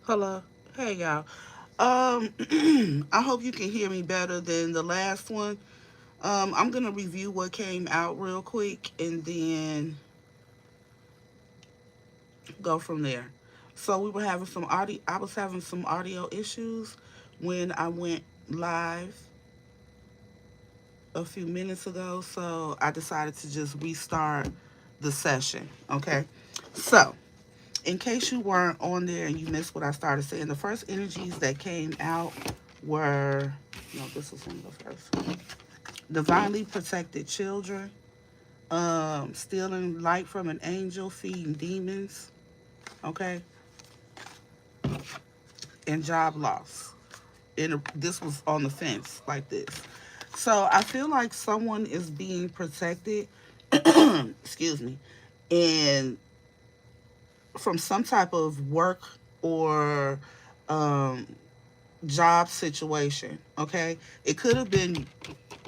Hello. Hey y'all. I hope you can hear me better than the last one. I'm gonna review what came out real quick and then go from there. So we were having some audio. I was having some audio issues when I went live a few minutes ago. So I decided to just restart the session. Okay. So in case you weren't on there and you missed what I started saying, the first energies that came out were no, this was one of the first. Divinely protected children, stealing light from an angel, feeding demons, okay, and job loss. And this was on the fence like this. So I feel like someone is being protected, excuse me, and from some type of work or um, job situation. Okay, it could have been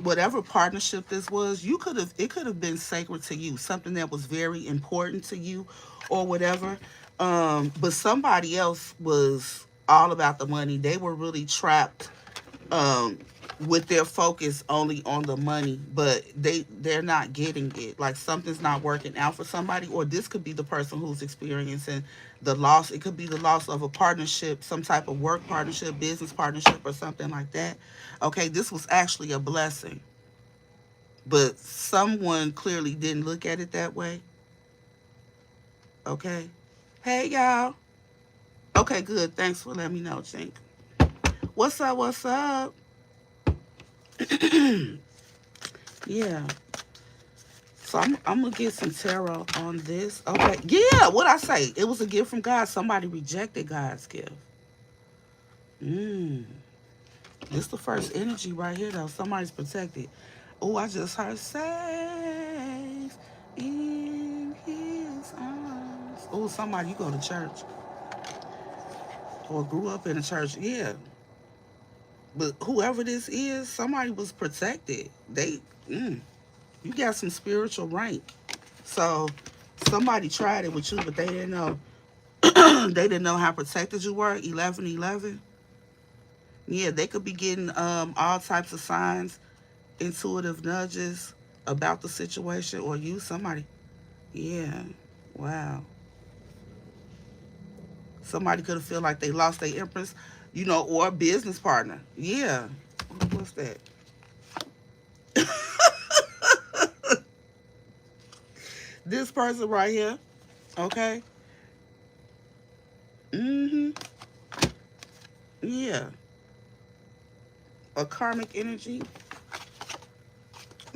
whatever partnership this was. You could have it could have been sacred to you, something that was very important to you, or whatever. But somebody else was all about the money. They were really trapped um with their focus only on the money, but they're not getting it. Like something's not working out for somebody, or this could be the person who's experiencing the loss. It could be the loss of a partnership, some type of work partnership, business partnership, or something like that. Okay, this was actually a blessing, but someone clearly didn't look at it that way. Okay. Hey y'all. Okay, good. Thanks for letting me know, Chink. What's up? What's up? Yeah. So I'm gonna get some tarot on this. Okay. Yeah, what I say? It was a gift from God. Somebody rejected God's gift. Mm. This the first energy right here though. Somebody's protected. Oh, I just heard safe in his arms. Oh, somebody you go to church or grew up in a church. Yeah. But whoever this is, somebody was protected. You got some spiritual rank. So somebody tried it with you, but they didn't know. They didn't know how protected you were. 1111. Yeah, they could be getting all types of signs, intuitive nudges about the situation, or you somebody. Yeah, wow. Somebody could have feel like they lost their empress, or a business partner. Yeah. What's that? This person right here. Okay. Mm-hmm. Yeah. A karmic energy.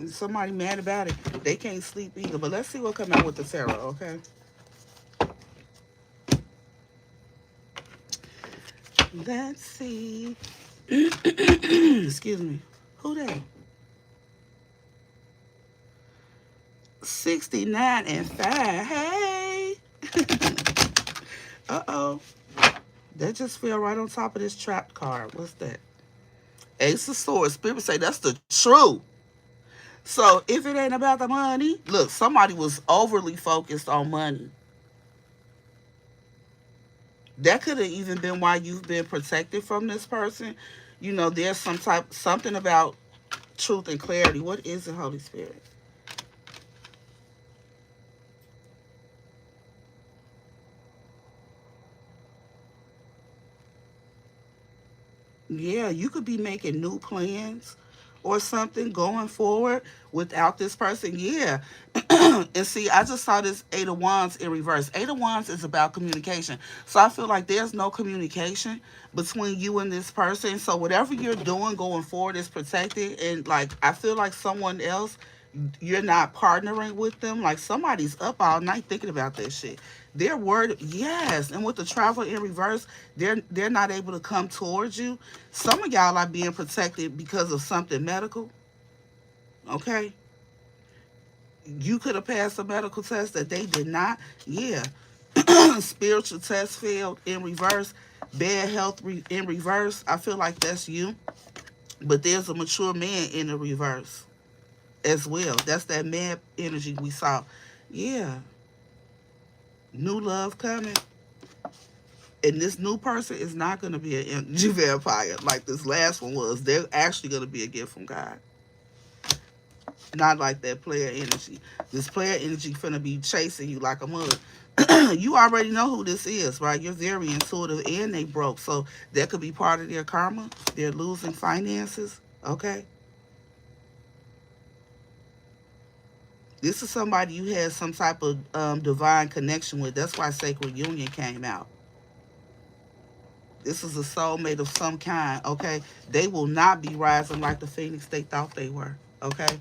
Somebody mad about it. They can't sleep either. But let's see what come out with the tarot, okay? Let's see. Excuse me. Who that? 69 and 5. Hey. Uh-oh. That just fell right on top of this trapped card. What's that? Ace of Swords. Spirit say that's the truth. So if it ain't about the money, look, somebody was overly focused on money. That could have even been why you've been protected from this person. There's something about truth and clarity. What is the Holy Spirit? Yeah, you could be making new plans or something going forward without this person. Yeah. And see, I just saw this Eight of Wands in reverse. Eight of Wands is about communication. So I feel like there's no communication between you and this person. So whatever you're doing going forward is protected. And like, I feel like someone else, you're not partnering with them. Like somebody's up all night thinking about that shit. They're worried, yes. And with the travel in reverse, they're not able to come towards you. Some of y'all are being protected because of something medical. Okay, you could have passed a medical test that they did not. Yeah, spiritual test failed in reverse. Bad health in reverse. I feel like that's you. But there's a mature man in the reverse as well. That's that man energy we saw. Yeah, new love coming. And this new person is not going to be an energy vampire like this last one was. They're actually going to be a gift from God. Not like that player energy. This player energy finna be chasing you like a mug. You already know who this is, right? You're very intuitive and they broke. So that could be part of their karma. They're losing finances. Okay. This is somebody you had some type of divine connection with. That's why Sacred Union came out. This is a soulmate of some kind, okay? They will not be rising like the phoenix they thought they were, okay?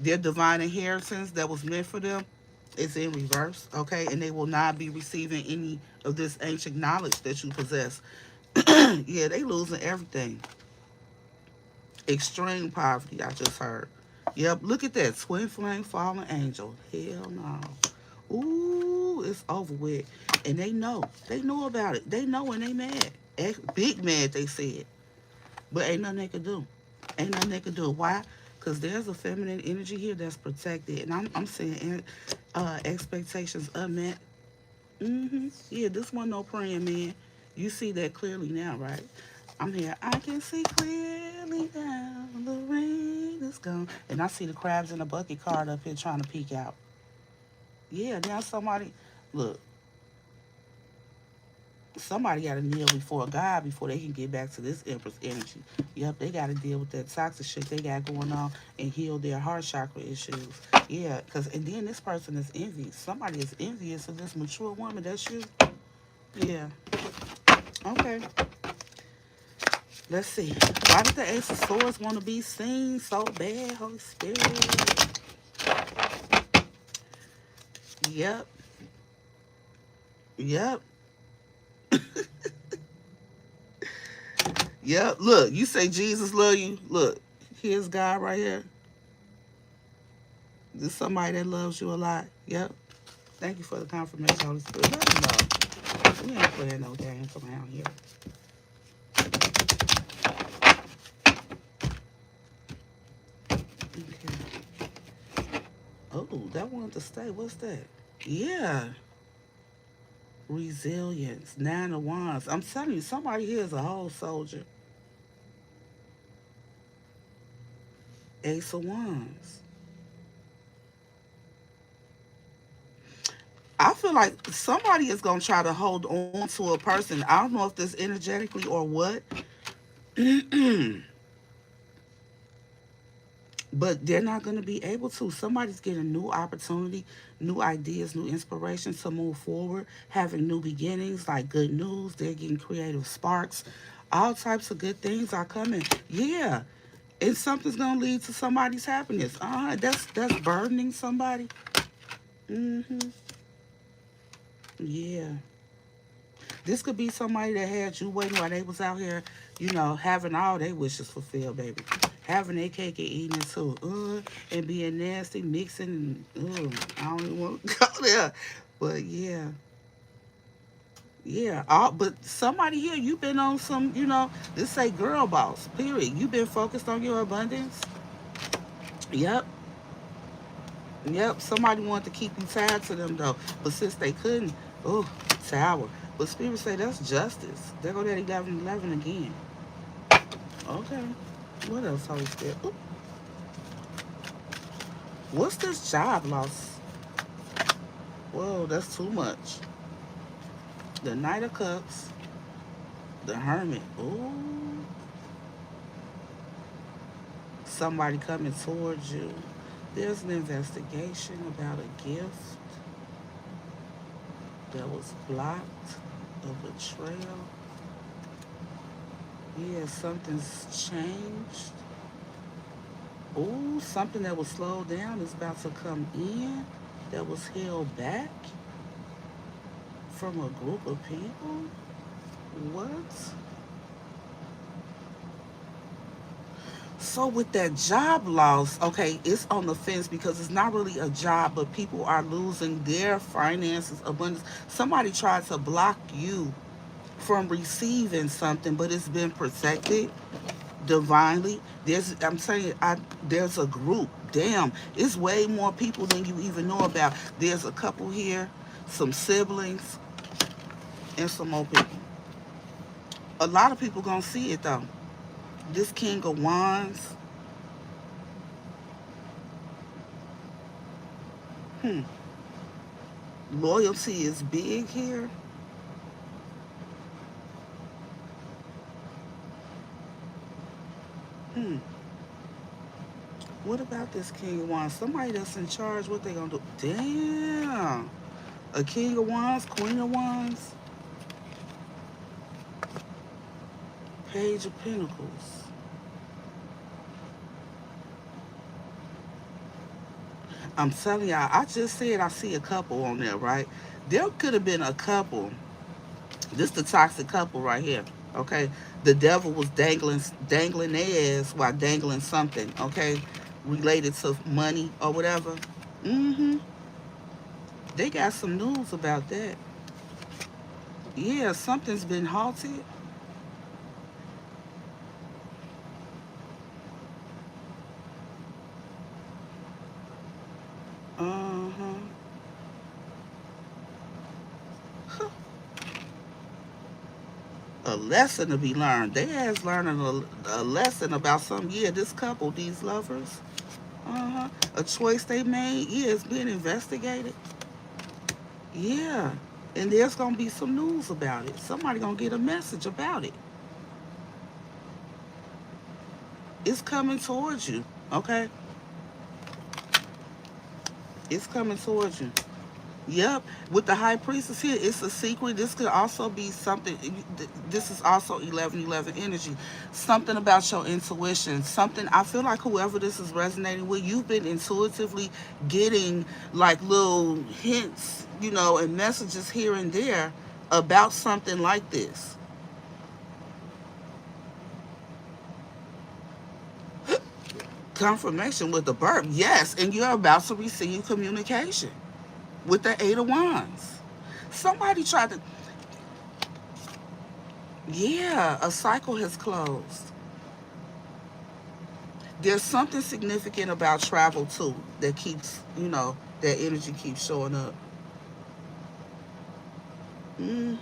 Their divine inheritance that was meant for them is in reverse, okay? And they will not be receiving any of this ancient knowledge that you possess. Yeah, they losing everything. Extreme poverty, I just heard. Yep, look at that. Twin flame fallen angel. Hell no. Ooh, it's over with. And they know. They know about it. They know and they mad. Big mad, they said. But ain't nothing they can do. Ain't nothing they can do. Why? Because there's a feminine energy here that's protected. And I'm saying expectations unmet. Yeah, this one no praying, man. You see that clearly now, right? I'm here. I can see clearly now. The rain is gone. And I see the crabs in the bucket card up here trying to peek out. Yeah, now somebody, look, somebody got to kneel before God before they can get back to this Empress energy. Yep, they got to deal with that toxic shit they got going on and heal their heart chakra issues. Yeah, because, and then this person is envious. Somebody is envious of this mature woman. That's you. Yeah. Okay. Let's see. Why did the Ace of Swords want to be seen so bad, Holy Spirit? Yep. Yep. Yep. Look, you say Jesus love you. Look, here's God right here. This is somebody that loves you a lot. Yep. Thank you for the confirmation, Holy Spirit. Let me know. We ain't playing no games around here. Okay. Oh, that wanted to stay. What's that? Yeah. Resilience. Nine of Wands. I'm telling you, somebody here is a whole soldier. Ace of Wands. I feel like somebody is going to try to hold on to a person. I don't know if this energetically or what, but they're not going to be able to. Somebody's getting new opportunity, new ideas, new inspirations to move forward, having new beginnings, like good news. They're getting creative sparks. All types of good things are coming. Yeah. And something's going to lead to somebody's happiness. That's burdening somebody. Mm-hmm. Yeah. This could be somebody that had you waiting while they was out here, having all their wishes fulfilled, baby. Having their cake and eating it too. And being nasty, mixing, I don't even want to go there. But yeah. Yeah. But somebody here, you've been on some, this say girl boss, period. You've been focused on your abundance. Yep. Yep, somebody wanted to keep you tied to them though, but since they couldn't, oh, tower. But Spirit say that's justice. There go that 11 again. Okay, what else, Holy Spirit? Ooh. What's this job loss? Whoa, that's too much. The Knight of Cups, the Hermit. Ooh, somebody coming towards you. There's an investigation about a gift that was blocked, a betrayal. Yeah, something's changed. Oh, something that was slowed down is about to come in that was held back from a group of people. What? So with that job loss, okay, it's on the fence because it's not really a job, but people are losing their finances, abundance. Somebody tried to block you from receiving something, but it's been protected divinely. I'm telling you, there's a group. Damn, it's way more people than you even know about. There's a couple here, some siblings, and some more people. A lot of people gonna see it though. This King of Wands. Hmm. Loyalty is big here. Hmm. What about this King of Wands? Somebody that's in charge, what they gonna do? Damn. A King of Wands, Queen of Wands, Page of Pentacles. I'm telling y'all, I just said I see a couple on there, right? There could have been a couple. This the toxic couple right here. Okay. The devil was dangling their ass while dangling something, okay, related to money or whatever. Mm-hmm. They got some news about that. Yeah, something's been halted. Uh-huh. A lesson to be learned. They has learning a lesson about some. Yeah, this couple, these lovers. Uh-huh. A choice they made. Yeah, it's being investigated. Yeah. And there's gonna be some news about it. Somebody gonna get a message about it. It's coming towards you. Okay? It's coming towards you. Yep, with the high priestess here, it's a secret. This could also be something. This is also 1111 energy. Something about your intuition. Something, I feel like whoever this is resonating with, you've been intuitively getting like little hints, and messages here and there about something like this. Confirmation with the birth, yes, and you're about to receive communication with the Eight of Wands. Somebody tried to. Yeah, a cycle has closed. There's something significant about travel too that keeps, that energy keeps showing up. Hmm.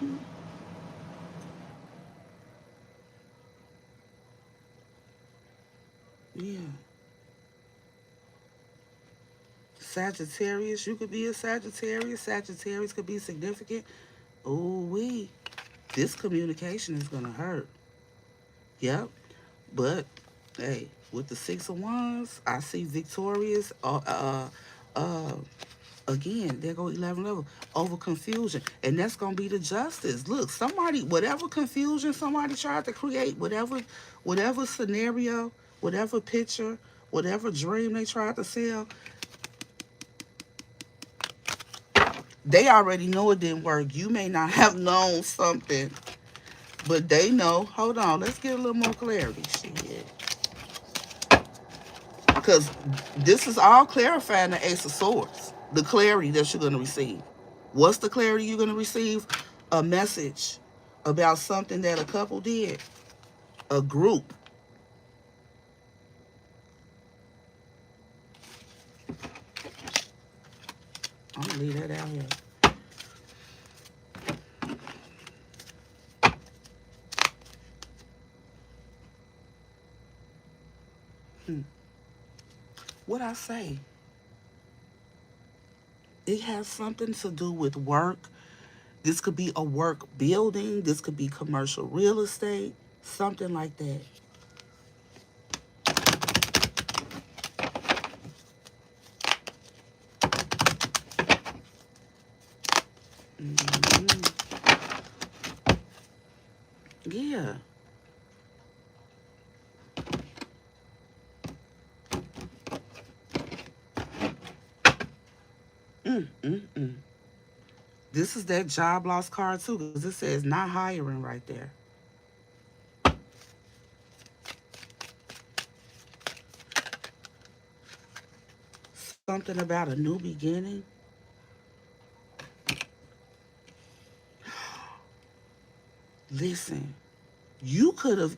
Yeah. Sagittarius, you could be a Sagittarius. Sagittarius could be significant. Ooh wee. This communication is gonna hurt. Yep. But hey, with the Six of Wands, I see victorious. Uh, Again, there go 11 level over confusion, and that's gonna be the justice. Look, somebody, whatever confusion somebody tried to create, whatever scenario, whatever picture, whatever dream they tried to sell, they already know it didn't work. You may not have known something, but they know. Hold on, let's get a little more clarity. Shit, because this is all clarifying the Ace of Swords, the clarity that you're gonna receive. What's the clarity you're gonna receive? A message about something that a couple did, a group. I'm gonna leave that out here. Hmm. What I say? It has something to do with work. This could be a work building. This could be commercial real estate. Something like that. Hmm. Yeah. Mm. This is that job loss card too, because it says not hiring right there. Something about a new beginning. Listen, you could have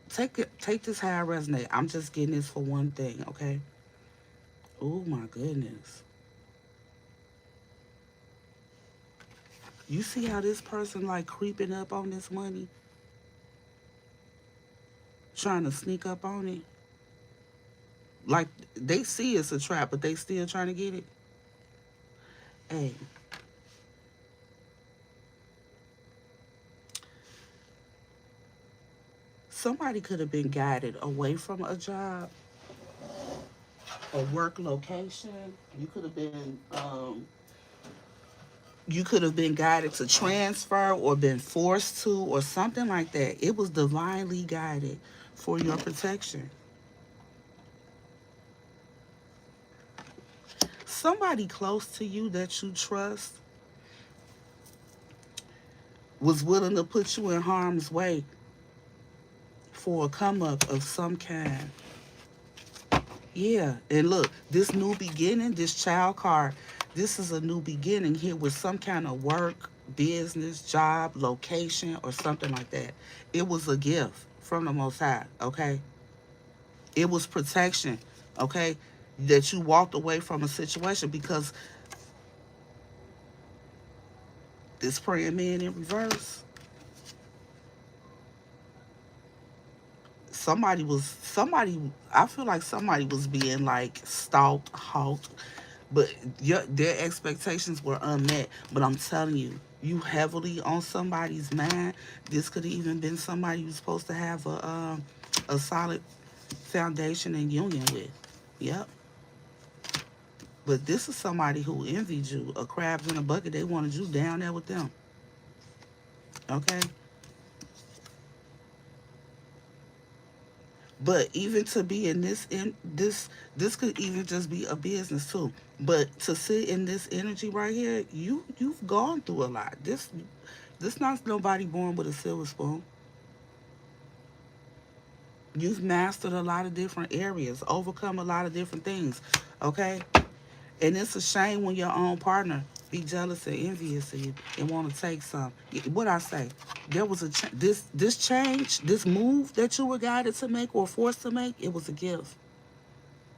take this how I resonate. I'm just getting this for one thing, okay? Oh my goodness. You see how this person like creeping up on this money? trying to sneak up on it. Like they see it's a trap, but they still trying to get it. Hey, somebody could have been guided away from a job, a work location. You could have been guided to transfer or been forced to or something like that. It was divinely guided for your protection. Somebody close to you that you trust was willing to put you in harm's way for a come up of some kind. Yeah, and look, this new beginning, this child card, this is a new beginning here with some kind of work, business, job, location, or something like that. It was a gift from the Most High, okay? It was protection, okay? That you walked away from a situation because this praying man in reverse, I feel like somebody was being like stalked, halt, but their expectations were unmet. But I'm telling you, you heavily on somebody's mind. This could have even been somebody you're supposed to have a solid foundation and union with. Yep. But this is somebody who envied you, a crabs in a bucket. They wanted you down there with them. Okay. But even to be in this could even just be a business too. But to sit in this energy right here, you've gone through a lot. This not nobody born with a silver spoon. You've mastered a lot of different areas, overcome a lot of different things. Okay? And it's a shame when your own partner be jealous and envious of you and want to take some. What I say, there was this change, this move that you were guided to make or forced to make. It was a gift.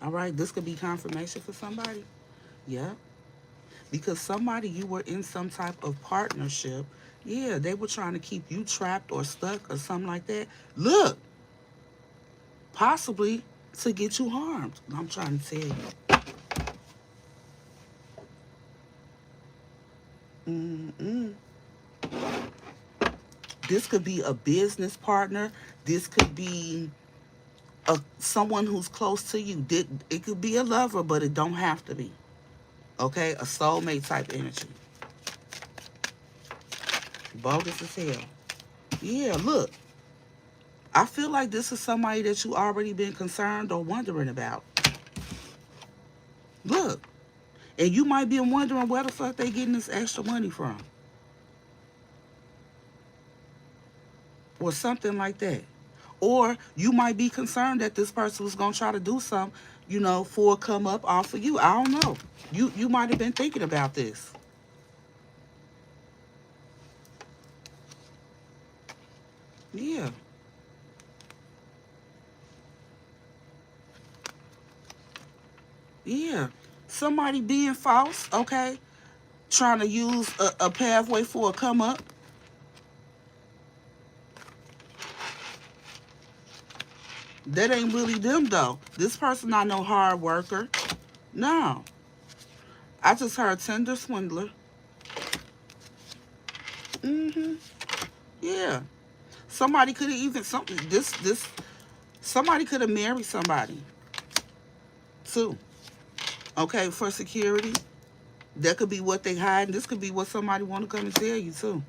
All right, this could be confirmation for somebody. Yeah, because somebody you were in some type of partnership. Yeah, they were trying to keep you trapped or stuck or something like that. Look, possibly to get you harmed. I'm trying to tell you. Mm-mm. This could be a business partner. This could be someone who's close to you. It could be a lover, but it don't have to be. Okay, a soulmate type energy. Bogus as hell. Yeah, look. I feel like this is somebody that you already been concerned or wondering about. Look, and you might be wondering where the fuck they getting this extra money from, or something like that. Or you might be concerned that this person was gonna try to do something, for a come up off of you. I don't know. You might have been thinking about this. Yeah, yeah. Somebody being false, okay? Trying to use a pathway for a come up. That ain't really them though. This person not no hard worker. No. I just heard tender swindler. Mm-hmm. Yeah. Somebody could have even something this somebody could have married somebody too. Okay, for security. That could be what they hide. This could be what somebody want to come and tell you too.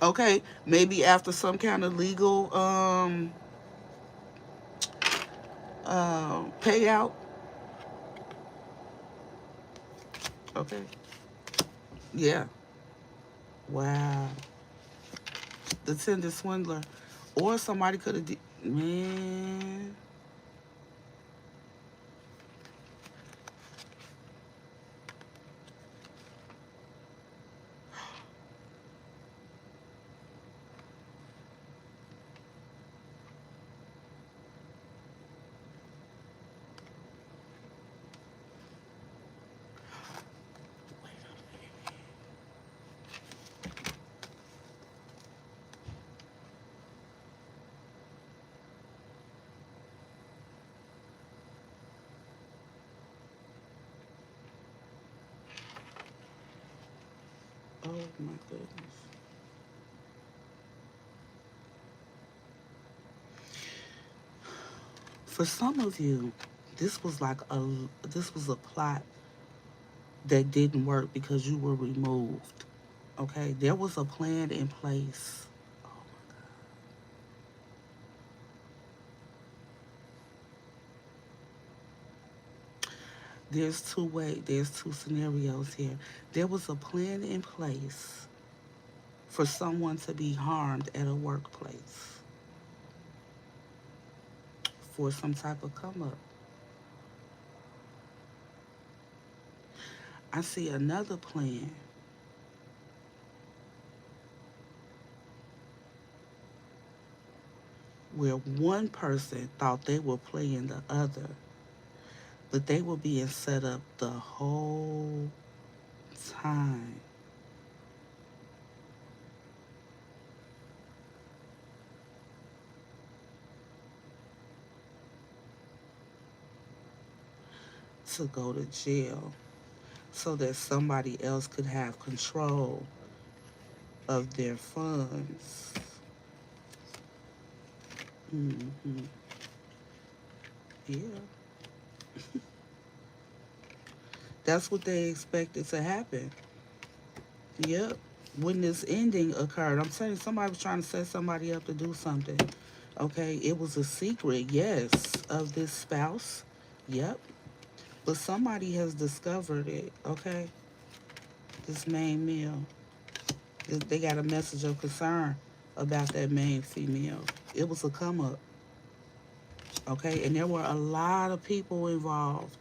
Okay, maybe after some kind of legal payout. Okay. Yeah. Wow. The tender swindler. Or somebody could have man. Oh my goodness. For some of you, this was like this was a plot that didn't work because you were removed. Okay, there was a plan in place. Oh my God. There's two scenarios here. There was a plan in place for someone to be harmed at a workplace for some type of come up. I see another plan where one person thought they were playing the other, but they were being set up the whole time to go to jail so that somebody else could have control of their funds. Hmm. Yeah, that's what they expected to happen. Yep. When this ending occurred, I'm saying somebody was trying to set somebody up to do something. Okay, it was a secret, yes, of this spouse. Yep. But somebody has discovered it, okay? This main male. They got a message of concern about that main female. It was a come up, okay? And there were a lot of people involved.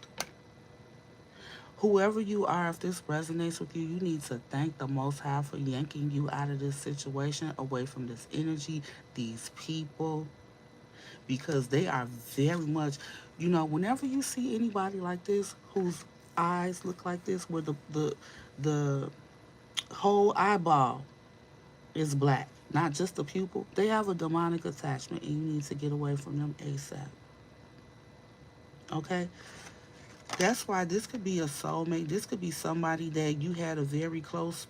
Whoever you are, if this resonates with you, you need to thank the Most High for yanking you out of this situation, away from this energy, these people, because they are very much, whenever you see anybody like this whose eyes look like this, where the whole eyeball is black, not just the pupil, they have a demonic attachment, and you need to get away from them ASAP. Okay? That's why this could be a soulmate. This could be somebody that you had a very close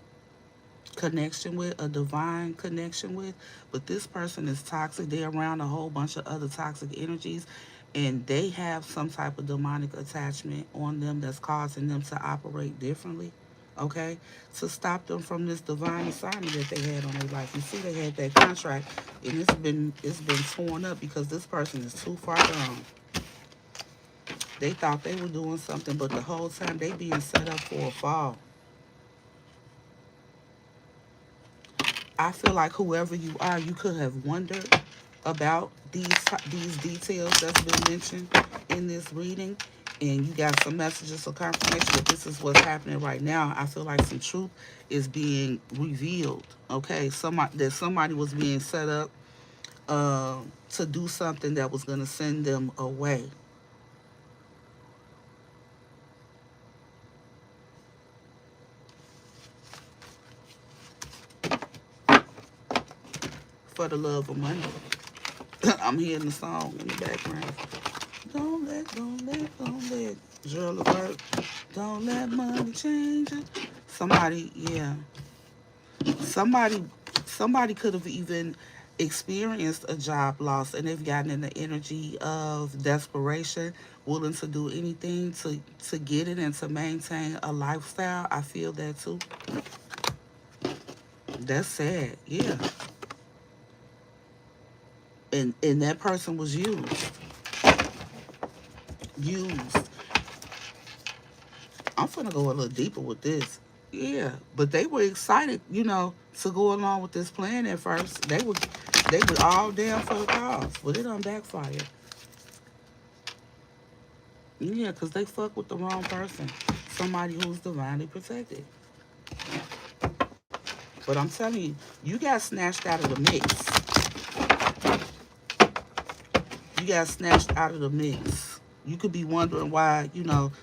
connection with, a divine connection with, but this person is toxic. They're around a whole bunch of other toxic energies, and they have some type of demonic attachment on them that's causing them to operate differently. Okay, to stop them from this divine assignment that they had on their life. You see, they had that contract, and it's been torn up because this person is too far gone. They thought they were doing something, but the whole time they being set up for a fall. I feel like whoever you are, you could have wondered about these details that's been mentioned in this reading, and you got some messages of confirmation that this is what's happening right now. I feel like some truth is being revealed. Okay, somebody was being set up to do something that was going to send them away. For the love of money. I'm hearing the song in the background. Don't let, drill alert. Don't let money change it. Somebody, yeah. Somebody, somebody could have even experienced a job loss, and they've gotten in the energy of desperation, willing to do anything to get it and to maintain a lifestyle. I feel that too. That's sad. Yeah. And that person was used. I'm gonna go a little deeper with this. Yeah, but they were excited, to go along with this plan at first. They were all down for the cause, but it done backfired. Yeah, because they fuck with the wrong person, somebody who's divinely protected. But I'm telling you, you got snatched out of the mix. You got snatched out of the mix. You could be wondering why,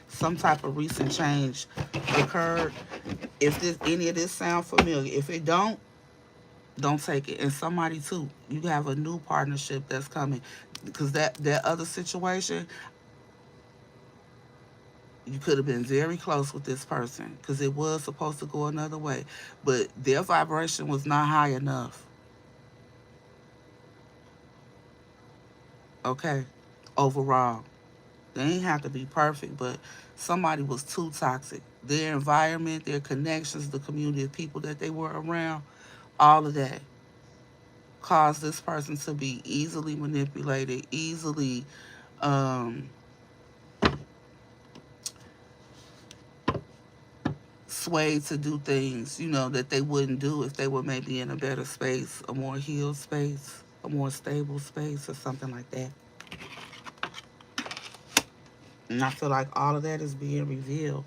some type of recent change occurred. If any of this sound familiar, if it don't take it. And somebody too, you have a new partnership that's coming, because that other situation, You could have been very close with this person because it was supposed to go another way, but their vibration was not high enough. Okay, overall, they ain't have to be perfect, but somebody was too toxic. Their environment, their connections, the community of people that they were around, all of that caused this person to be easily manipulated, easily um, swayed to do things, that they wouldn't do if they were maybe in a better space, a more healed space, a more stable space, or something like that. And I feel like all of that is being revealed.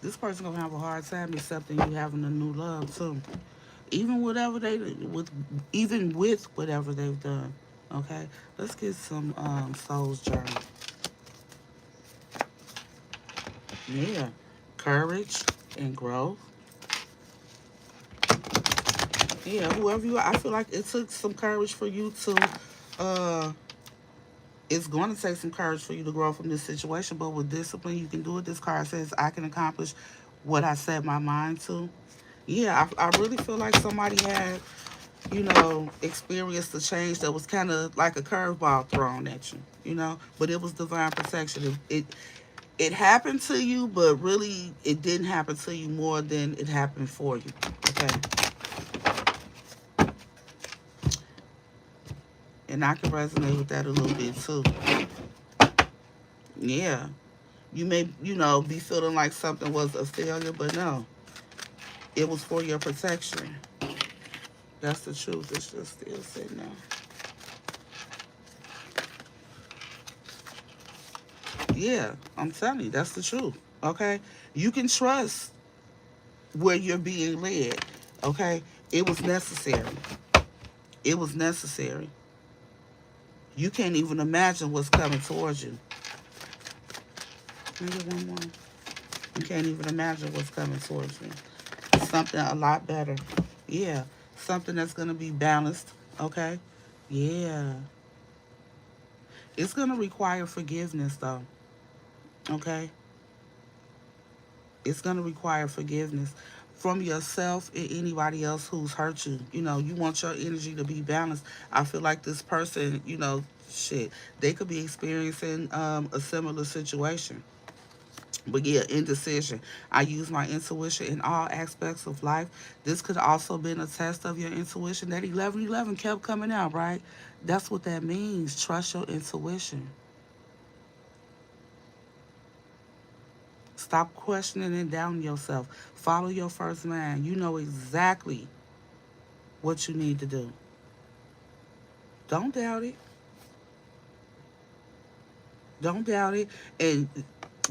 This person gonna have a hard time accepting you having a new love too. Even whatever they with even with whatever they've done. Okay? Let's get some soul's journey. Yeah. Courage and growth. Yeah, whoever you are, I feel like it took some courage for you to uh it's going to take some courage for you to grow from this situation, but with discipline you can do it. This card says I can accomplish what I set my mind to. Yeah, I really feel like somebody had, experienced a change that was kind of like a curveball thrown at you, but it was divine protection. It happened to you, but really it didn't happen to you more than it happened for you. Okay. And I can resonate with that a little bit too. Yeah. You may, be feeling like something was a failure, but no. It was for your protection. That's the truth. It's just still sitting there. Yeah, I'm telling you, that's the truth. Okay? You can trust where you're being led. Okay? It was necessary. It was necessary. You can't even imagine what's coming towards you. Can I get one more? You can't even imagine what's coming towards you. Something a lot better. Yeah. Something that's going to be balanced. Okay? Yeah. It's going to require forgiveness, though. Okay? It's going to require forgiveness from yourself and anybody else who's hurt you. You want your energy to be balanced. I feel like this person, shit, they could be experiencing a similar situation. But yeah, indecision. I use my intuition in all aspects of life. This could also been a test of your intuition. That 1111 kept coming out, right? That's what that means. Trust your intuition. Stop questioning and doubting yourself. Follow your first man. You know exactly what you need to do. Don't doubt it. Don't doubt it. And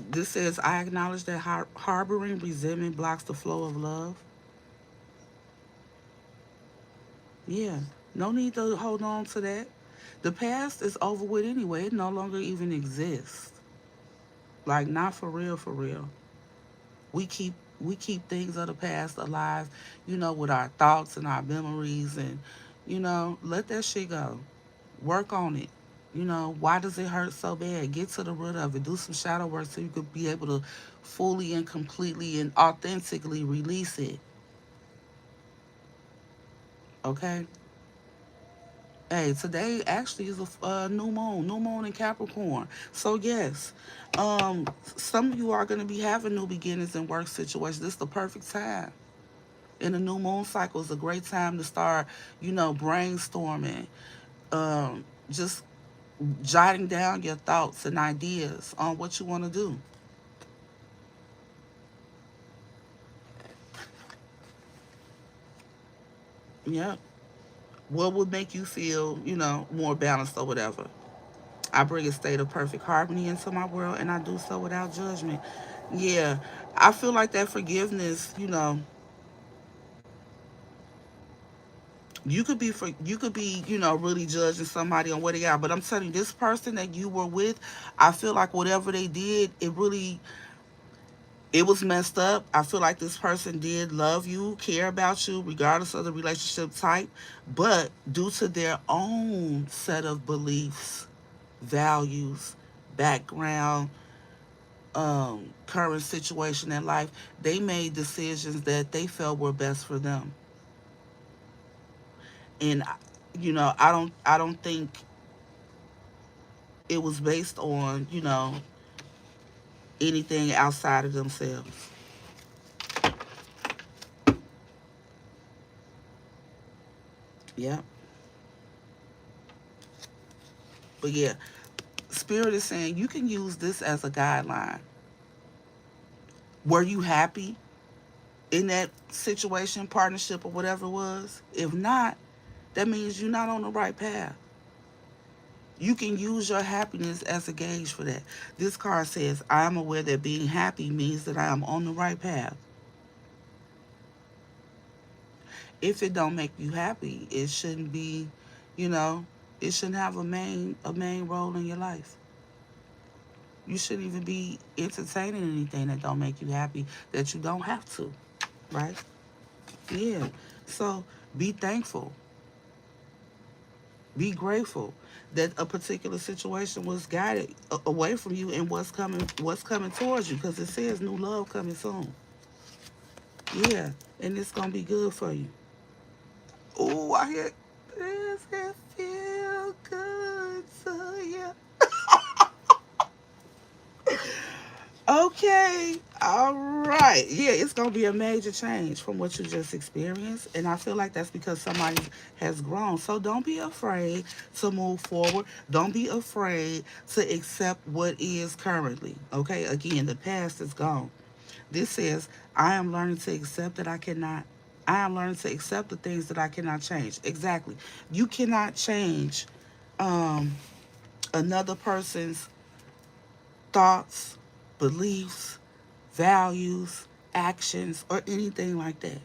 this says, I acknowledge that harboring resentment blocks the flow of love. Yeah. No need to hold on to that. The past is over with anyway. It no longer even exists. Like, not for real, for real. We keep things of the past alive, with our thoughts and our memories, and let that shit go. Work on it. Why does it hurt so bad? Get to the root of it. Do some shadow work so you could be able to fully and completely and authentically release it. Okay? Hey, today actually is a new moon in Capricorn. So yes, some of you are going to be having new beginnings in work situations. This is the perfect time. And the new moon cycle is a great time to start, brainstorming, just jotting down your thoughts and ideas on what you want to do. Yeah. What would make you feel, more balanced or whatever. I bring a state of perfect harmony into my world, and I do so without judgment. Yeah, I feel like that forgiveness, you could be, really judging somebody on what they are. But I'm telling you, this person that you were with, I feel like whatever they did, it was messed up. I feel like this person did love you, care about you, regardless of the relationship type, but due to their own set of beliefs, values, background, current situation in life. They made decisions that they felt were best for them. And I don't think it was based on, anything outside of themselves. Yeah. But yeah, Spirit is saying you can use this as a guideline. Were you happy in that situation, partnership, or whatever it was? If not, that means you're not on the right path. You can use your happiness as a gauge for that. This card says, I am aware that being happy means that I am on the right path. If it don't make you happy, it shouldn't be, you know, it shouldn't have a main role in your life. You shouldn't even be entertaining anything that don't make you happy that you don't have to, right? Yeah. So be thankful. Be grateful that a particular situation was guided away from you and what's coming towards you, because it says new love coming soon. Yeah, and it's gonna be good for you. Oh, I hear. Does it feel good to you? Okay, all right. Yeah, it's gonna be a major change from what you just experienced, and I feel like that's because somebody has grown. So don't be afraid to move forward. Don't be afraid to accept what is currently. Okay, again, the past is gone. This says, I am learning to accept that I cannot. I am learning to accept the things that I cannot change. Exactly. You cannot change um, another person's thoughts, beliefs, values, actions, or anything like that.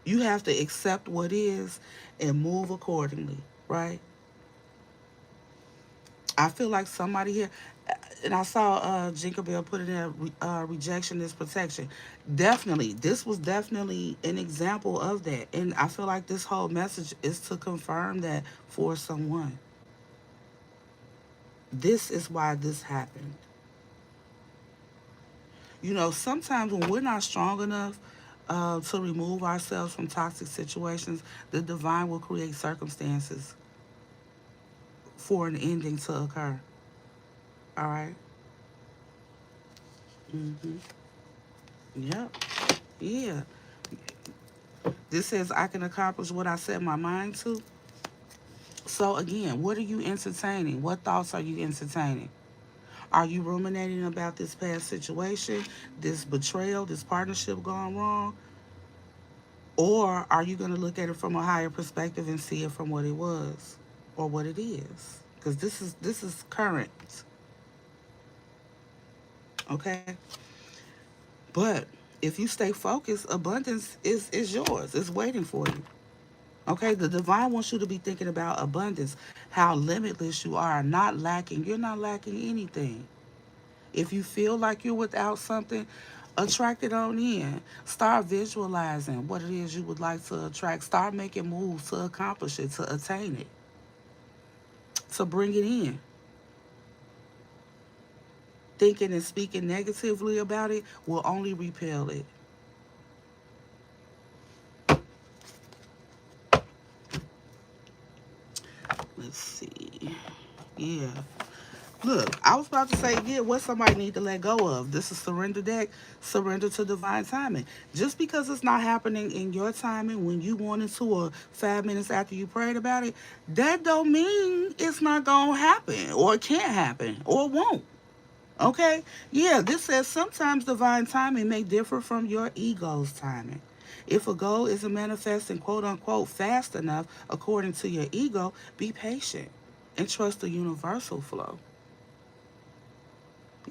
You have to accept what is and move accordingly, right? I feel like somebody here, and I saw Jingle Bell put in there, rejection is protection. Definitely, this was definitely an example of that. And I feel like this whole message is to confirm that for someone. This is why this happened. Sometimes when we're not strong enough to remove ourselves from toxic situations, the divine will create circumstances for an ending to occur. All right? Mm-hmm. Yep. Yeah. This says I can accomplish what I set my mind to. So again, what are you entertaining? What thoughts are you entertaining? Are you ruminating about this past situation, this betrayal, this partnership gone wrong? Or are you going to look at it from a higher perspective and see it from what it was or what it is? Because this is current, okay? But if you stay focused, abundance is yours. It's waiting for you. Okay, the divine wants you to be thinking about abundance, how limitless you are, not lacking. You're not lacking anything. If you feel like you're without something, attract it on in. Start visualizing what it is you would like to attract. Start making moves to accomplish it, to attain it, to bring it in. Thinking and speaking negatively about it will only repel it. Let's see. Yeah. Look, I was about to say, yeah, what somebody need to let go of. This is surrender deck, surrender to divine timing. Just because it's not happening in your timing when you wanted to or 5 minutes after you prayed about it, that don't mean it's not gonna happen or it can't happen or won't. Okay? Yeah, this says sometimes divine timing may differ from your ego's timing. If a goal isn't manifesting quote unquote fast enough according to your ego, be patient and trust the universal flow.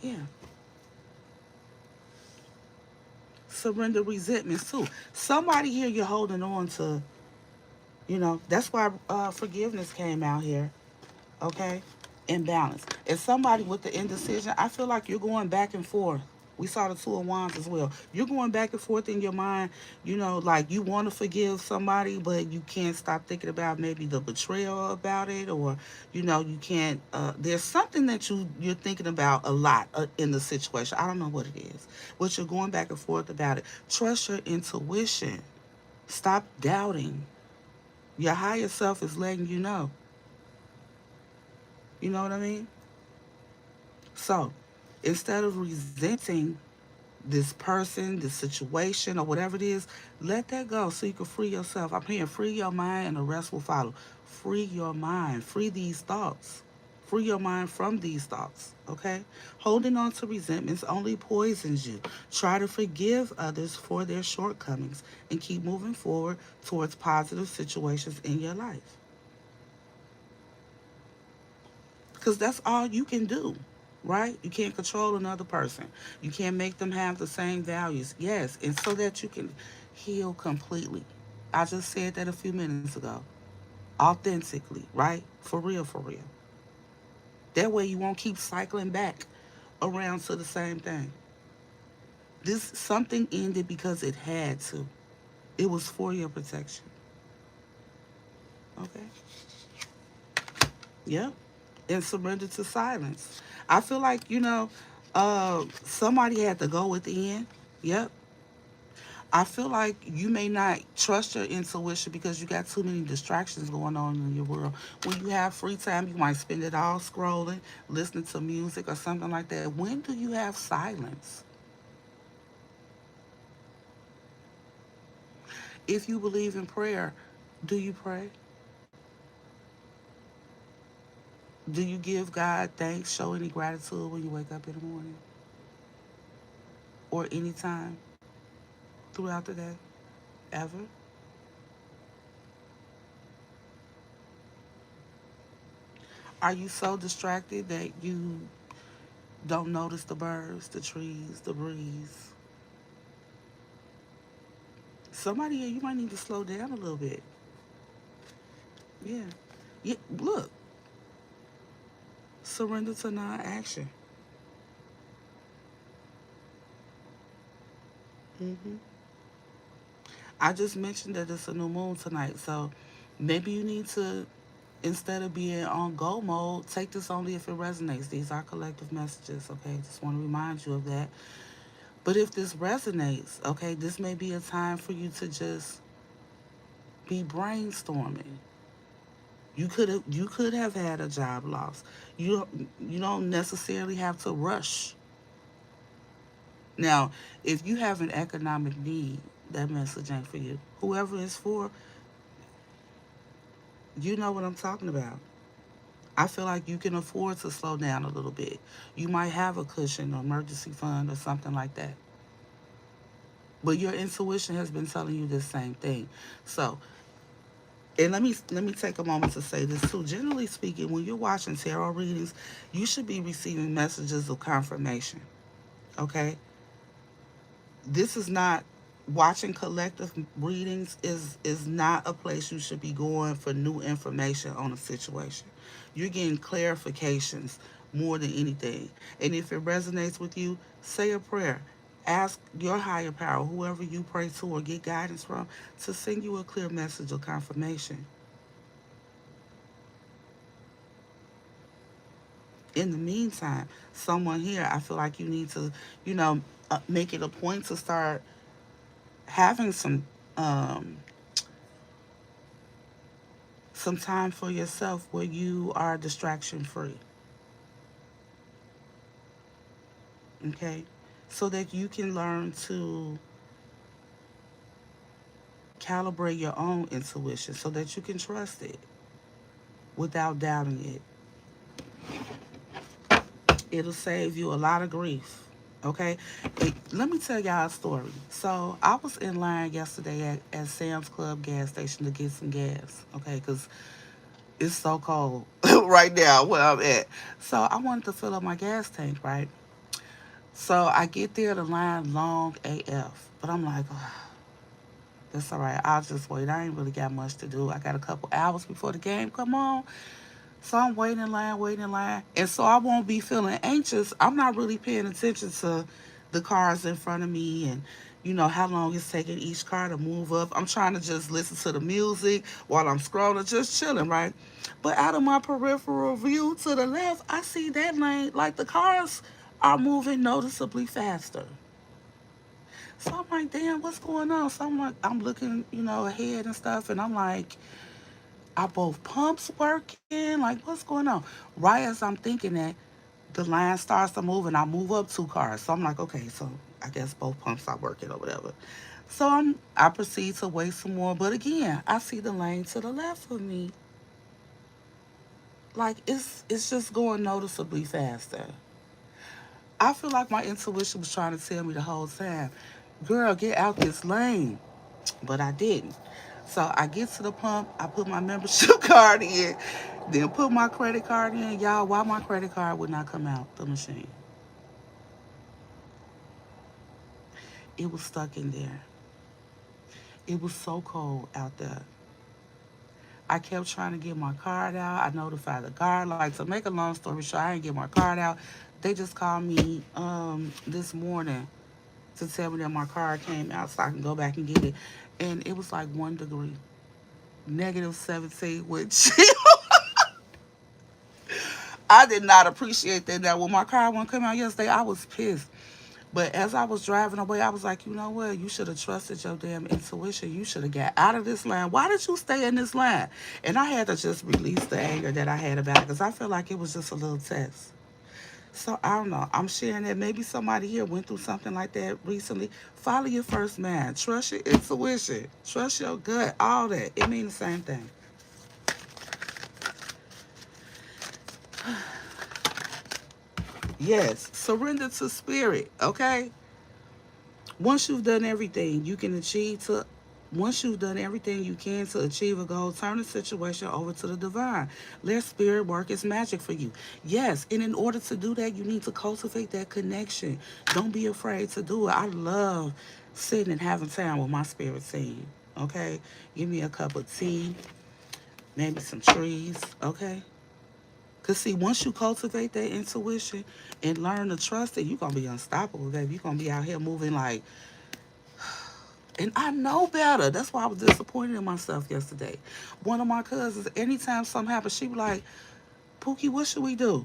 Yeah. Surrender resentments too. Somebody here you're holding on to, that's why forgiveness came out here. Okay? Imbalance. As somebody with the indecision, I feel like you're going back and forth We saw the Two of Wands as well. You're going back and forth in your mind, like you want to forgive somebody, but you can't stop thinking about maybe the betrayal about it, or you can't. There's something that you're thinking about a lot in the situation. I don't know what it is, but you're going back and forth about it. Trust your intuition. Stop doubting. Your higher self is letting you know. You know what I mean? So instead of resenting this person, this situation, or whatever it is, let that go so you can free yourself. I'm hearing free your mind and the rest will follow. Free your mind. Free these thoughts. Free your mind from these thoughts, okay? Holding on to resentments only poisons you. Try to forgive others for their shortcomings and keep moving forward towards positive situations in your life. Because that's all you can do, right? You can't control another person. You can't make them have the same values. Yes, and so that you can heal completely. I just said that a few minutes ago. Authentically, right? For real, for real. That way you won't keep cycling back around to the same thing. This something ended because it had to. It was for your protection. Okay? Yep. And surrender to silence. I feel like, somebody had to go at the end. Yep. I feel like you may not trust your intuition because you got too many distractions going on in your world. When you have free time, you might spend it all scrolling, listening to music or something like that. When do you have silence? If you believe in prayer, do you pray? Do you give God thanks, show any gratitude when you wake up in the morning or any time throughout the day? Ever? Are you so distracted that you don't notice the birds, the trees, the breeze? Somebody here, you might need to slow down a little bit. Yeah. Yeah. Look, surrender to non-action. hmm I just mentioned that it's a new moon tonight, so maybe you need to, instead of being on go mode, take this only if it resonates. These are collective messages, okay? Just want to remind you of that. But if this resonates, okay, this may be a time for you to just be brainstorming. You could have had a job loss. You don't necessarily have to rush. Now, if you have an economic need, that message ain't for you. Whoever it's for, you know what I'm talking about. I feel like you can afford to slow down a little bit. You might have a cushion or emergency fund or something like that. But your intuition has been telling you the same thing. So, and let me take a moment to say this too. Generally speaking, when you're watching tarot readings, you should be receiving messages of confirmation. Okay? This is not watching collective readings is not a place you should be going for new information on a situation. You're getting clarifications more than anything. And if it resonates with you, say a prayer. Ask your higher power, whoever you pray to or get guidance from, to send you a clear message of confirmation. In the meantime, someone here, I feel like you need to, make it a point to start having um, some time for yourself where you are distraction free, okay? So that you can learn to calibrate your own intuition so that you can trust it without doubting it. It'll save you a lot of grief, okay? Let me tell y'all a story. So I was in line yesterday at Sam's Club gas station to get some gas, okay? Because it's so cold right now where I'm at. So I wanted to fill up my gas tank, right? So I get there, the line long AF. But I'm like, oh, that's all right. I'll just wait. I ain't really got much to do. I got a couple hours before the game come on. So I'm waiting in line, waiting in line. And so I won't be feeling anxious. I'm not really paying attention to the cars in front of me and how long it's taking each car to move up. I'm trying to just listen to the music while I'm scrolling, just chilling, right? But out of my peripheral view to the left, I see that lane, like the cars are moving noticeably faster. So I'm like, damn, what's going on? So I'm like, I'm looking, ahead and stuff, and I'm like, are both pumps working? Like, what's going on? Right as I'm thinking that, the line starts to move, and I move up two cars. So I'm like, okay, so I guess both pumps are working or whatever. So I proceed to wait some more, but again, I see the lane to the left of me. Like it's just going noticeably faster. I feel like my intuition was trying to tell me the whole time, girl, get out this lane. But I didn't. So I get to the pump, I put my membership card in, then put my credit card in. Y'all, why my credit card would not come out the machine? It was stuck in there. It was so cold out there. I kept trying to get my card out. I notified the guard. Like, to make a long story short, I didn't get my card out. They just called me this morning to tell me that my card came out so I can go back and get it. And it was like 1 degree, -17, which I did not appreciate that. That when my car wouldn't come out yesterday, I was pissed. But as I was driving away, I was like, you know what? You should have trusted your damn intuition. You should have got out of this line. Why did you stay in this line? And I had to just release the anger that I had about it because I feel like it was just a little test. So I don't know. I'm sharing that maybe somebody here went through something like that recently. Follow your first mind. Trust your intuition. Trust your gut. All that. It means the same thing. Yes. Surrender to spirit. Okay? Once you've done everything you can achieve to once you've done everything you can to achieve a goal, turn the situation over to the divine. Let spirit work its magic for you. Yes, and in order to do that, you need to cultivate that connection. Don't be afraid to do it. I love sitting and having time with my spirit team. Okay? Give me a cup of tea, maybe some trees, okay? Because, see, once you cultivate that intuition and learn to trust it, you're going to be unstoppable, baby. You're going to be out here moving like, and I know better. That's why I was disappointed in myself yesterday. One of my cousins, anytime something happens, she be like, Pookie, what should we do?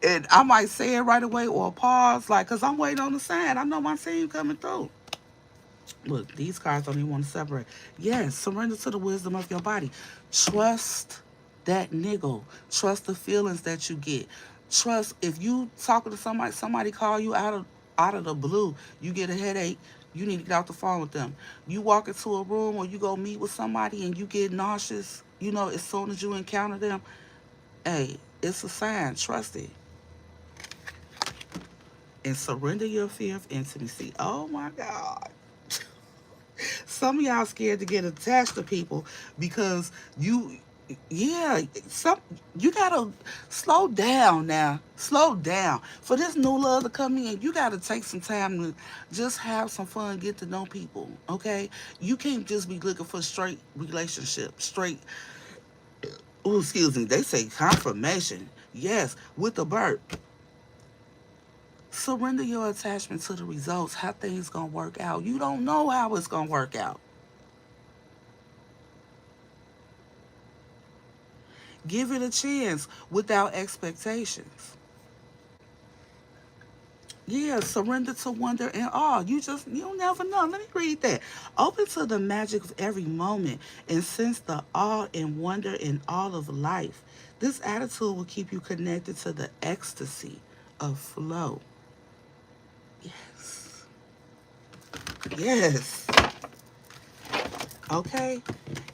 And I might say it right away or pause, like, because I'm waiting on the sign. I know my team coming through. Look, these cards don't even want to separate. Yes, surrender to the wisdom of your body. Trust that niggle. Trust the feelings that you get. Trust if you talking to somebody call you out of the blue, you get a headache, you need to get off the phone with them. You walk into a room or you go meet with somebody and you get nauseous, as soon as you encounter them, hey, it's a sign. Trust it. And surrender your fear of intimacy. Oh my God. Some of y'all scared to get attached to people because yeah, some you gotta slow down now. Slow down. For this new love to come in, you gotta take some time to just have some fun, get to know people. Okay, you can't just be looking for straight relationship, straight. Oh, excuse me. They say confirmation. Yes, with the burp. Surrender your attachment to the results. How things gonna work out? You don't know how it's gonna work out. Give it a chance without expectations. Yeah, surrender to wonder and awe. You never know. Let me read that. Open to the magic of every moment and sense the awe and wonder in all of life. This attitude will keep you connected to the ecstasy of flow. Yes. Yes. Okay?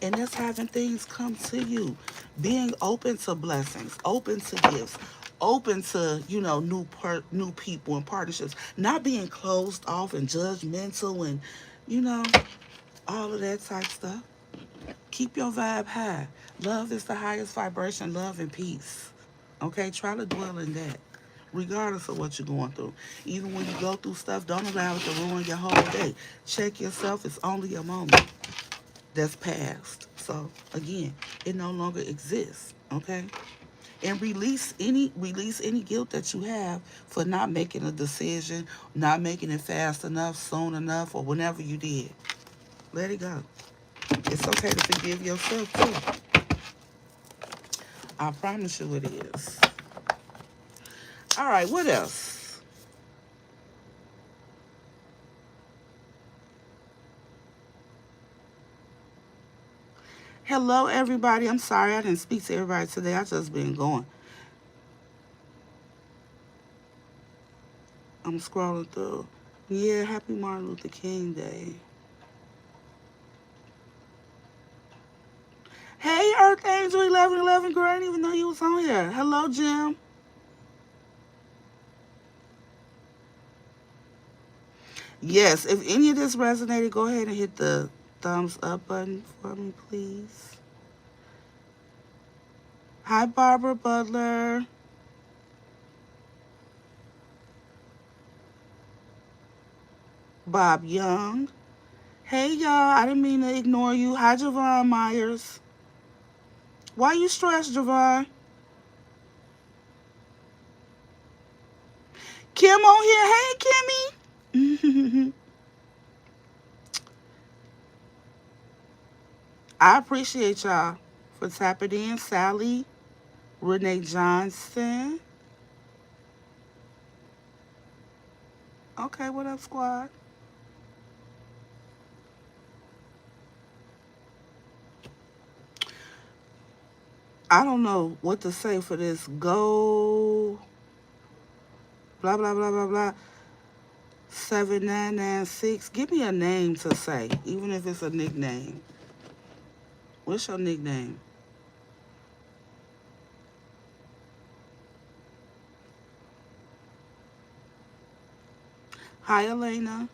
And that's having things come to you. Being open to blessings, open to gifts, open to, new people and partnerships. Not being closed off and judgmental and, you know, all of that type stuff. Keep your vibe high. Love is the highest vibration, love and peace. Okay? Try to dwell in that. Regardless of what you're going through. Even when you go through stuff, don't allow it to ruin your whole day. Check yourself. It's only a moment that's past. So again, it no longer exists. Okay? and release any guilt that you have for not making a decision, not making it fast enough, soon enough, or whenever you did. Let it go. It's okay to forgive yourself too. I promise you it is. All right, what else? Hello, everybody. I'm sorry I didn't speak to everybody today. I just been going. I'm scrolling through. Yeah, happy Martin Luther King Day. Hey, Earth Angel 1111 girl. I didn't even know you was on here. Hello, Jim. Yes, if any of this resonated, go ahead and hit the thumbs up button for me, please. Hi, Barbara Butler. Bob Young. Hey, y'all. I didn't mean to ignore you. Hi, Javon Myers. Why you stressed, Javon? Kim on here. Hey, Kimmy. I appreciate y'all for tapping in. Sally, Renee Johnson. Okay, what up, squad? I don't know what to say for this. Go, blah, blah, blah, blah, blah. 7996. Give me a name to say, even if it's a nickname. What's your nickname? Hi, Elena.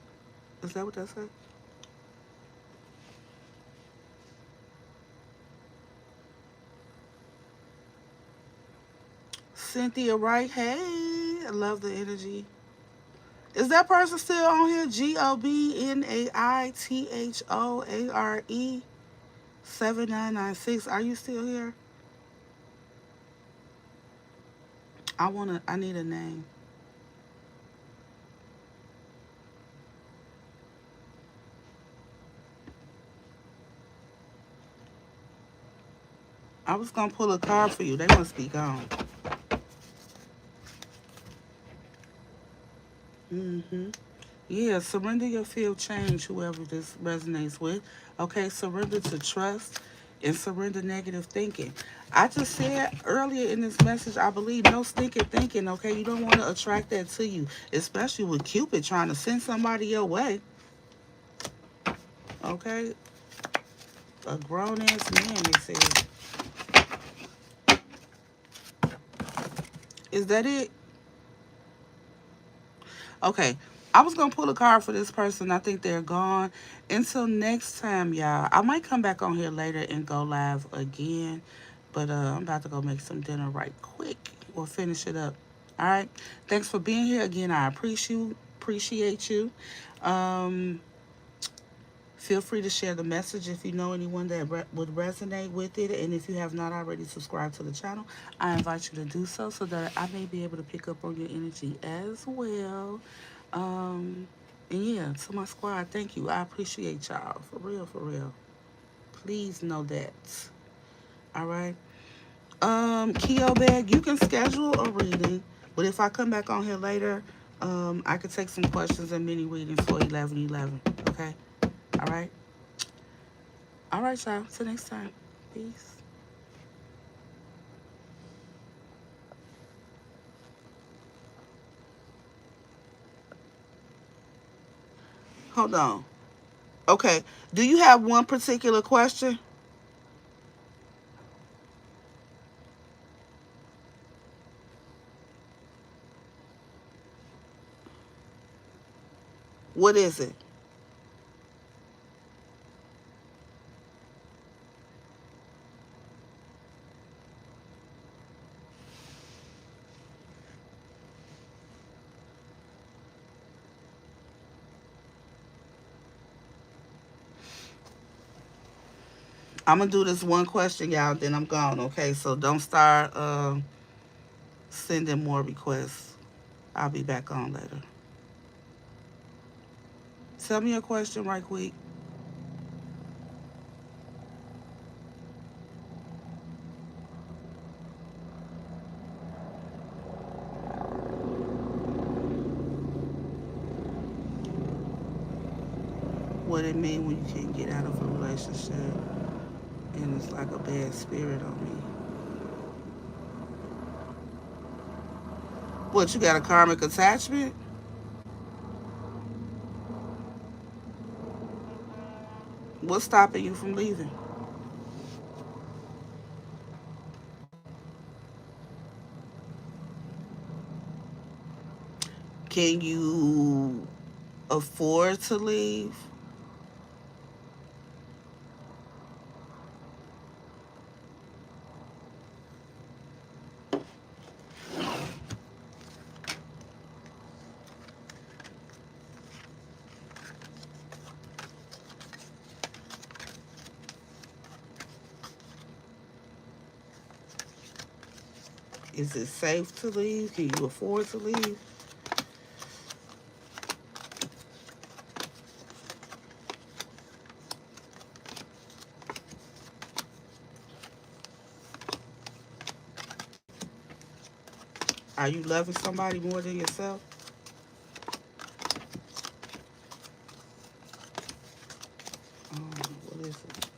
Is that what that said? Cynthia Wright. Hey, I love the energy. Is that person still on here? GOBNAITHOARE 7996. Are you still here? I need a name. I was gonna pull a card for you. They must be gone. Mm-hmm. Yeah, surrender your field change, whoever this resonates with. Okay, surrender to trust and surrender negative thinking. I just said earlier in this message, I believe no stinking thinking, okay? You don't want to attract that to you, especially with Cupid trying to send somebody your way, okay? A grown ass man, they said. Is that it? Okay. I was gonna pull a card for this person. I think they're gone. Until next time, y'all. I might come back on here later and go live again. But I'm about to go make some dinner right quick. We'll finish it up. All right. Thanks for being here again. I appreciate you. Um, Feel free to share the message if you know anyone that would resonate with it. And if you have not already subscribed to the channel, I invite you to do so that I may be able to pick up on your energy as well. Um, and yeah, to my squad, thank you. I appreciate y'all. For real, for real. Please know that. All right. Keo Bag, you can schedule a reading, but if I come back on here later, I could take some questions and mini readings for 1111. Okay? All right? All right, y'all. Till next time. Peace. Hold on. Okay. Do you have one particular question? What is it? I'm gonna do this one question, y'all. Then I'm gone. Okay. So don't start. send in more requests. I'll be back on later. Tell me a question right quick. What it mean when you can't get out of a relationship and it's like a bad spirit on me? What, you got a karmic attachment? What's stopping you from leaving? Can you afford to leave? Is it safe to leave? Can you afford to leave? Are you loving somebody more than yourself? What is it?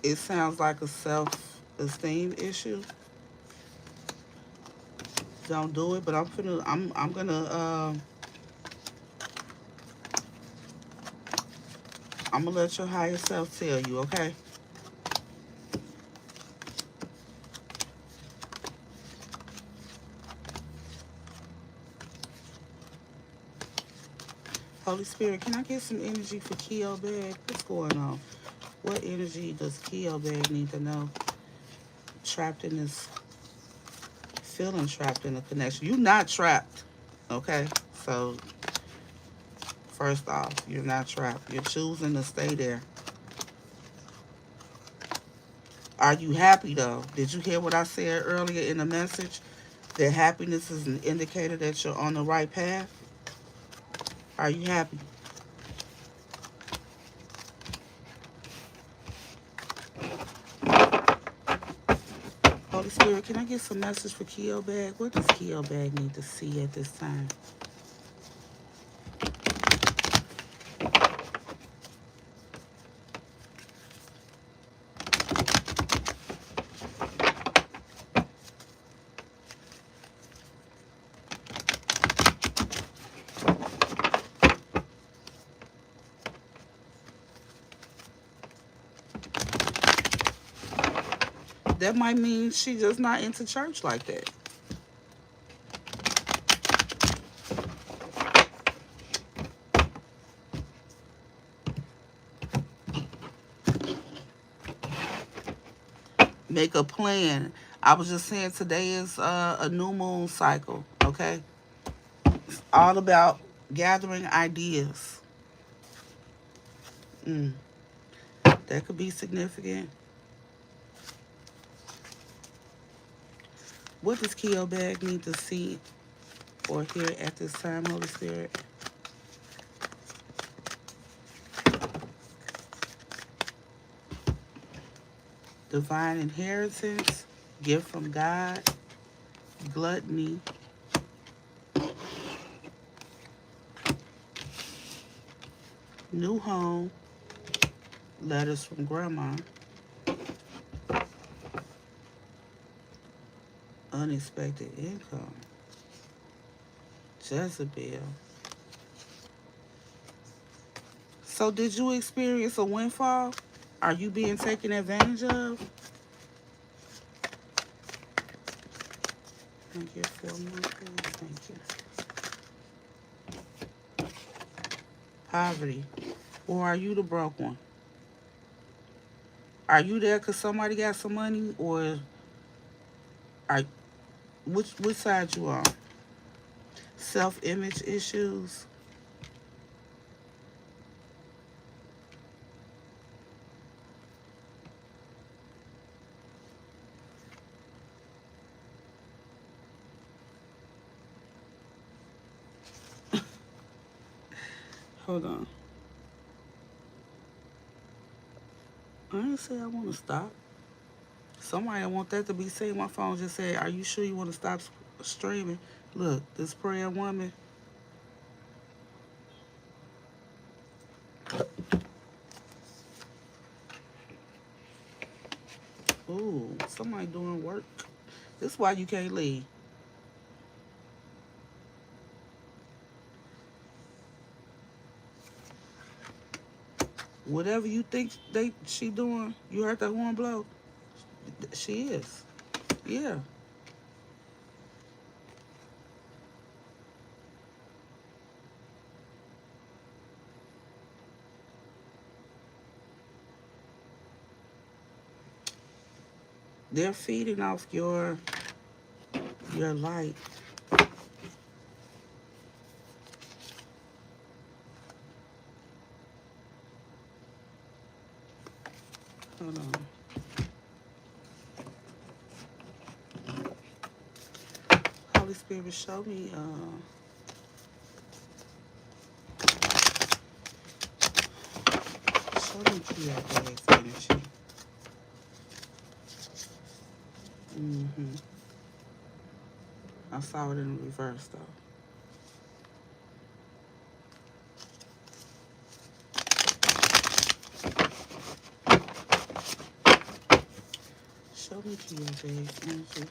It sounds like a self-esteem issue. Don't do it, but I'm gonna let your higher self tell you, okay? Holy Spirit, can I get some energy for Keo Bag? What's going on? What energy does Keo Bag need to know? Trapped in this, feeling trapped in a connection. You're not trapped, okay? So, first off, you're not trapped. You're choosing to stay there. Are you happy though? Did you hear what I said earlier in the message? That happiness is an indicator that you're on the right path? Are you happy? Holy Spirit, can I get some message for Keo Bag? What does Keo Bag need to see at this time? That might mean she just not into church like that. Make a plan. I was just saying today is a new moon cycle, okay? It's all about gathering ideas. Mm, that could be significant. What does Keo Bag need to see or hear at this time, Holy Spirit? Divine inheritance, gift from God, gluttony, new home, letters from grandma, unexpected income, Jezebel. So did you experience a windfall? Are you being taken advantage of? Thank you for my please. Thank you. Poverty. Or are you the broke one? Are you there because somebody got some money? Or are Which side you on? Self-image issues. Hold on. I didn't say I want to stop. Somebody want that to be said. My phone just said, "Are you sure you want to stop streaming?" Look, this praying woman. Ooh, somebody doing work. This is why you can't leave. Whatever you think she doing, you heard that horn blow. She is. Yeah, they're feeding off your light. Hold on. Holy Spirit, show me. Show me Kia's energy. I saw it in reverse though. Show me Kia's energy.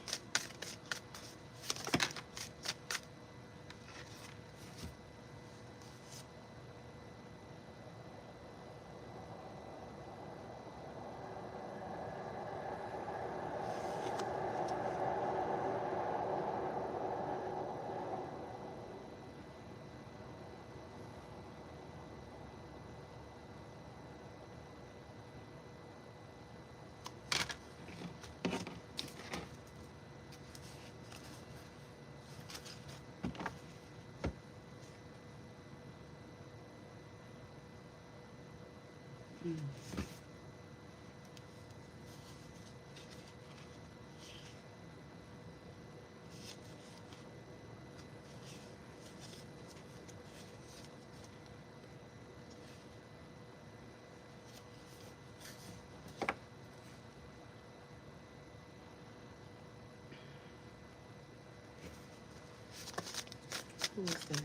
Who is that?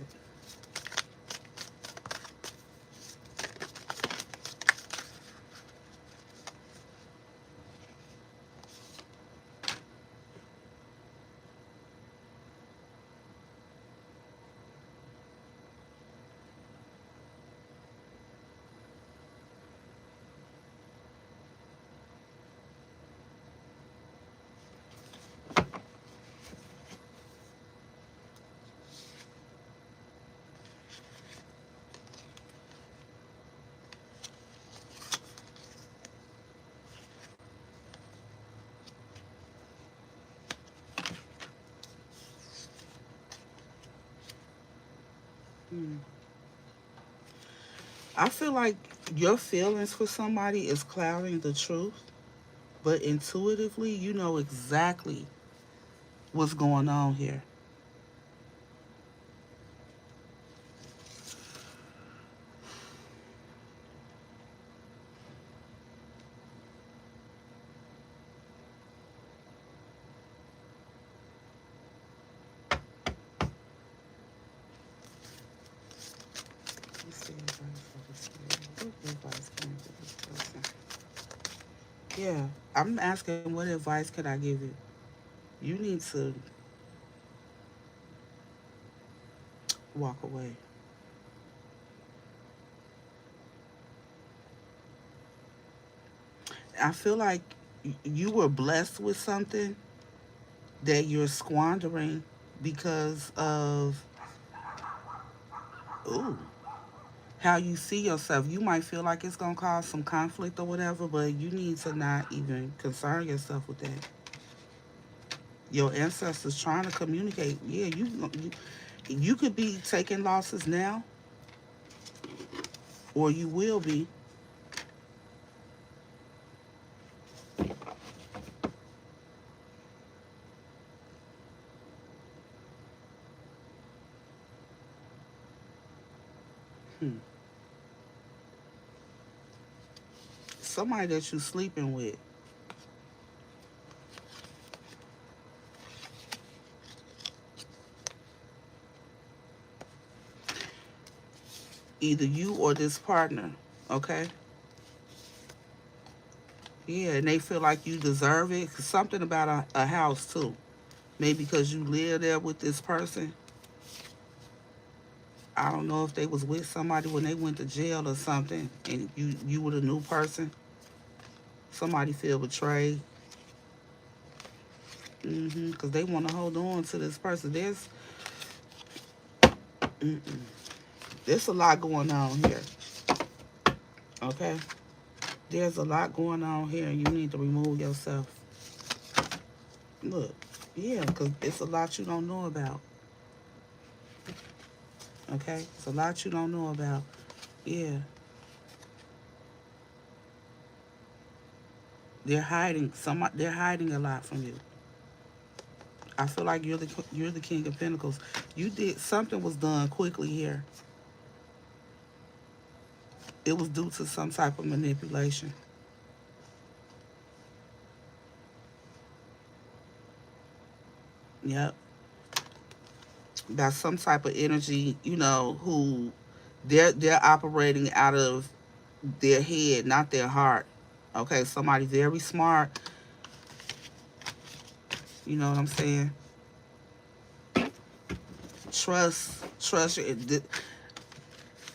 Hmm. I feel like your feelings for somebody is clouding the truth, but intuitively, you know exactly what's going on here. Let's see advice for this person. What advice can I give this person? Yeah, I'm asking what advice can I give you? You need to walk away. I feel like you were blessed with something that you're squandering because of, ooh, how you see yourself. You might feel like it's gonna cause some conflict or whatever, but you need to not even concern yourself with that. Your ancestors trying to communicate. Yeah, you could be taking losses now, or you will be. Hmm. Somebody that you sleeping with. Either you or this partner. Okay? Yeah, and they feel like you deserve it. Something about a house too. Maybe because you live there with this person. I don't know if they was with somebody when they went to jail or something, and you were the new person. Somebody feel betrayed. Because they want to hold on to this person. Mm-mm. There's a lot going on here. Okay? There's a lot going on here, and you need to remove yourself. Look, yeah, because it's a lot you don't know about. Okay? It's a lot you don't know about. Yeah. They're hiding a lot from you. I feel like you're the king of pentacles. You did something was done quickly here. It was due to some type of manipulation. Yep. By some type of energy, who they're operating out of their head, not their heart. Okay, somebody very smart, you know what I'm saying? Trust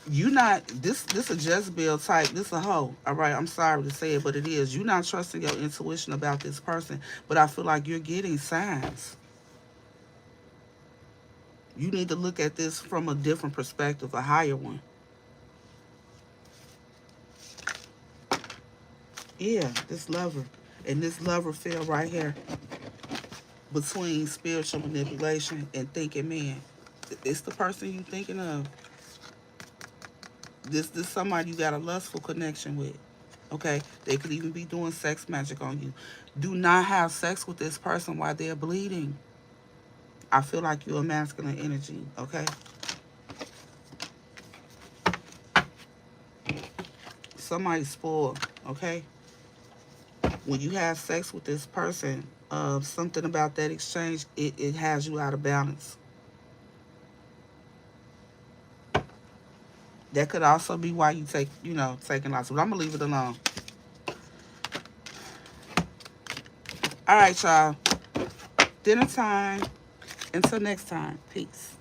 you not this a Jezebel type, this a hoe. All right, I'm sorry to say it, but it is. You not trusting your intuition about this person, but I feel like you're getting signs. You need to look at this from a different perspective, a higher one. Yeah, this lover. And this lover fell right here between spiritual manipulation and thinking man. It's the person you thinking of. This somebody you got a lustful connection with. Okay? They could even be doing sex magic on you. Do not have sex with this person while they're bleeding. I feel like you're a masculine energy, okay? Somebody's spoiled, okay? When you have sex with this person, something about that exchange, it has you out of balance. That could also be why you taking lots. But I'm gonna leave it alone. All right, y'all. Dinner time. Until next time. Peace.